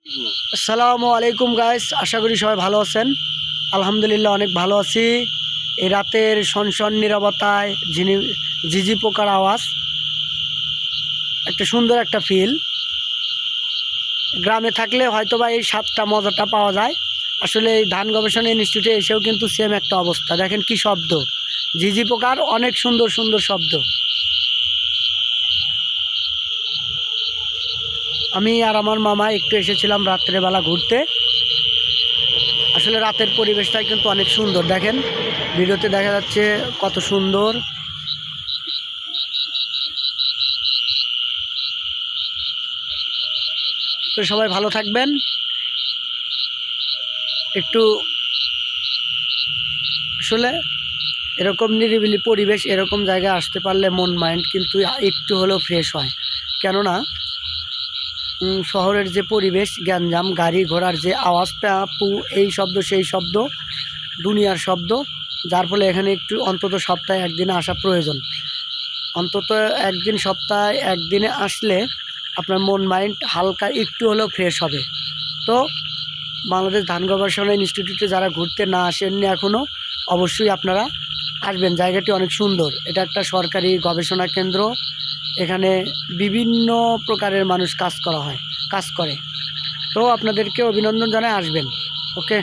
আসসালামু আলাইকুম গাইস, আশা করি সবাই ভালো আছেন। আলহামদুলিল্লাহ অনেক ভালো আছি। এই রাতের সনসন নীরবতায় ঝিঝি পোকার আওয়াজ, একটা সুন্দর একটা ফিল। গ্রামে থাকলে হয়তোবা এই স্বাদটা মজাটা পাওয়া যায়। আসলে এই ধান গবেষণা ইনস্টিটিউটে এসেও কিন্তু সেম একটা অবস্থা। দেখেন কি শব্দ, ঝিঝি পোকার অনেক সুন্দর সুন্দর শব্দ। আমি আর আমার মামা একটু এসেছিলাম রাত্রেবেলা ঘুরতে। আসলে রাতের পরিবেশটাই কিন্তু অনেক সুন্দর। দেখেন ভিডিওতে দেখা যাচ্ছে কত সুন্দর। তো সবাই ভালো থাকবেন। একটু আসলে এরকম নিরিবিলি পরিবেশ, এরকম জায়গায় আসতে পারলে মন মাইন্ড কিন্তু একটু হলেও ফ্রেশ হয়। কেননা শহরের যে পরিবেশ, গ্যাঞ্জাম, গাড়ি ঘোড়ার যে আওয়াজ, পু এই শব্দ সেই শব্দ, দুনিয়ার শব্দ, যার ফলে এখানে একটু অন্তত সপ্তাহে একদিনে আসা প্রয়োজন। অন্তত একদিন, সপ্তাহে একদিনে আসলে আপনার মন মাইন্ড হালকা একটু হলেও ফ্রেশ হবে। তো বাংলাদেশ ধান গবেষণা ইনস্টিটিউটে যারা ঘুরতে না আসেননি এখনও, অবশ্যই আপনারা আসবেন। জায়গাটি অনেক সুন্দর। এটা একটা সরকারি গবেষণা কেন্দ্র। এখানে বিভিন্ন প্রকারের মানুষ কাজ করে। তো আপনাদেরকে অভিনন্দন জানাই, আসবেন। ওকে।